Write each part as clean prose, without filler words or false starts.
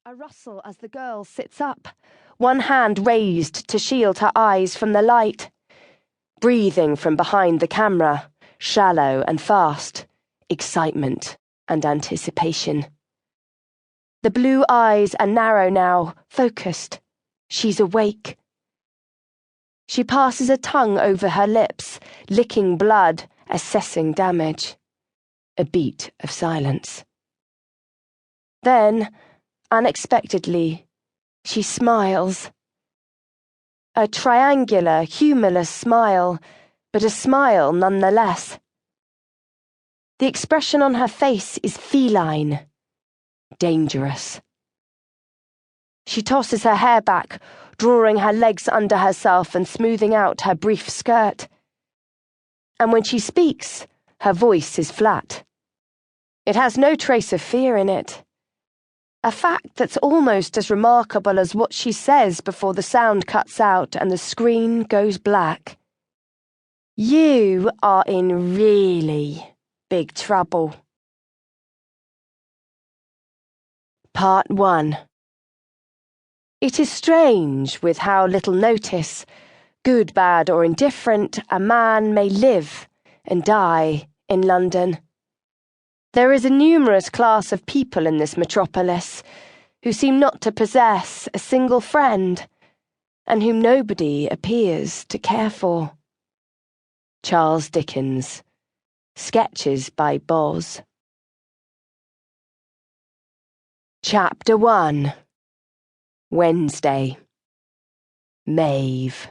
A rustle as the girl sits up, one hand raised to shield her eyes from the light. Breathing from behind the camera, shallow and fast, excitement and anticipation. The blue eyes are narrow now, focused. She's awake. She passes a tongue over her lips, licking blood, assessing damage. A beat of silence. Then, unexpectedly, she smiles. A triangular, humorless smile, but a smile nonetheless. The expression on her face is feline, dangerous. She tosses her hair back, drawing her legs under herself and smoothing out her brief skirt. And when she speaks, her voice is flat. It has no trace of fear in it. A fact that's almost as remarkable as what she says before the sound cuts out and the screen goes black. You are in really big trouble. Part 1. It is strange with how little notice, good, bad, or indifferent, a man may live and die in London. There is a numerous class of people in this metropolis who seem not to possess a single friend, and whom nobody appears to care for. Charles Dickens. Sketches by Boz. Chapter 1. Wednesday. Maeve.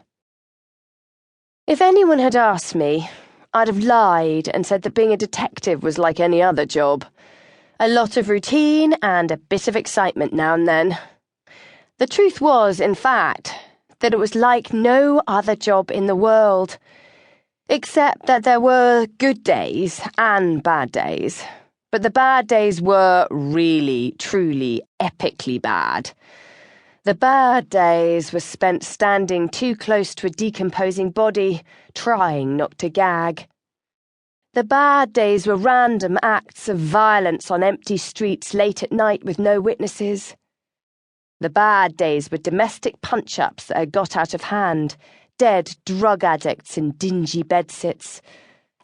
If anyone had asked me, I'd have lied and said that being a detective was like any other job. A lot of routine and a bit of excitement now and then. The truth was, in fact, that it was like no other job in the world, except that there were good days and bad days. But the bad days were really, truly, epically bad. The bad days were spent standing too close to a decomposing body, trying not to gag. The bad days were random acts of violence on empty streets late at night with no witnesses. The bad days were domestic punch-ups that had got out of hand, dead drug addicts in dingy bedsits,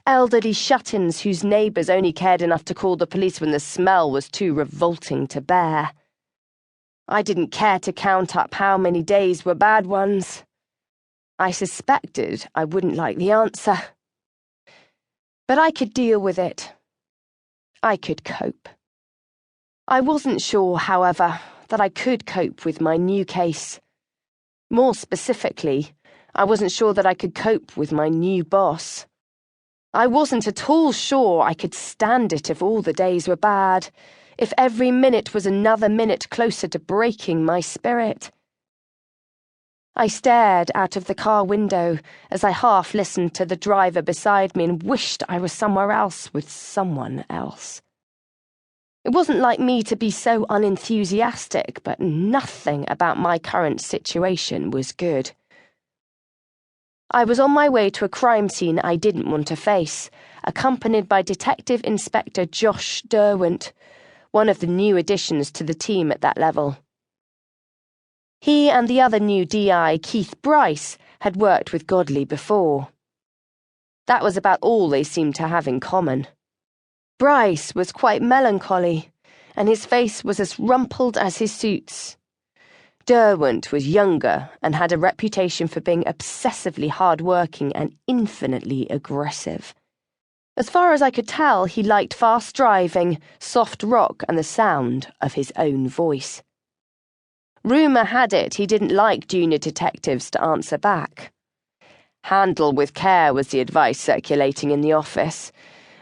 elderly shut-ins whose neighbours only cared enough to call the police when the smell was too revolting to bear. I didn't care to count up how many days were bad ones. I suspected I wouldn't like the answer. But I could deal with it. I could cope. I wasn't sure, however, that I could cope with my new case. More specifically, I wasn't sure that I could cope with my new boss. I wasn't at all sure I could stand it if all the days were bad, if every minute was another minute closer to breaking my spirit. I stared out of the car window as I half listened to the driver beside me and wished I was somewhere else with someone else. It wasn't like me to be so unenthusiastic, but nothing about my current situation was good. I was on my way to a crime scene I didn't want to face, accompanied by Detective Inspector Josh Derwent, one of the new additions to the team at that level. He and the other new DI, Keith Bryce, had worked with Godley before. That was about all they seemed to have in common. Bryce was quite melancholy, and his face was as rumpled as his suits. Derwent was younger and had a reputation for being obsessively hard-working and infinitely aggressive. As far as I could tell, he liked fast driving, soft rock, and the sound of his own voice. Rumour had it he didn't like junior detectives to answer back. Handle with care was the advice circulating in the office,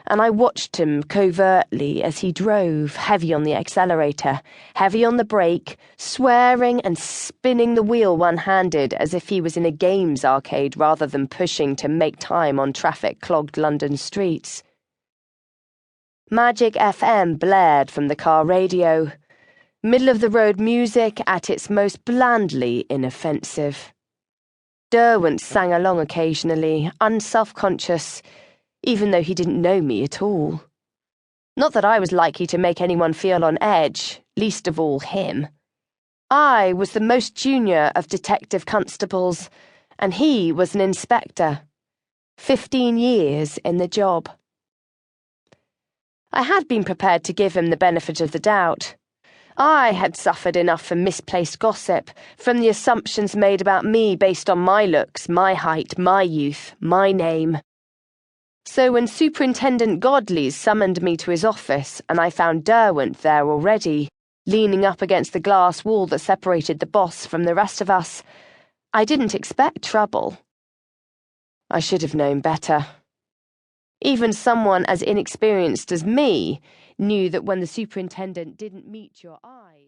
and I watched him covertly as he drove, heavy on the accelerator, heavy on the brake, swearing and spinning the wheel one-handed as if he was in a games arcade rather than pushing to make time on traffic-clogged London streets. Magic FM blared from the car radio, middle-of-the-road music at its most blandly inoffensive. Derwent sang along occasionally, unself-conscious, even though he didn't know me at all. Not that I was likely to make anyone feel on edge, least of all him. I was the most junior of detective constables, and he was an inspector. 15 years in the job. I had been prepared to give him the benefit of the doubt. I had suffered enough from misplaced gossip, from the assumptions made about me based on my looks, my height, my youth, my name. So when Superintendent Godley summoned me to his office and I found Derwent there already, leaning up against the glass wall that separated the boss from the rest of us, I didn't expect trouble. I should have known better. Even someone as inexperienced as me knew that when the superintendent didn't meet your eyes...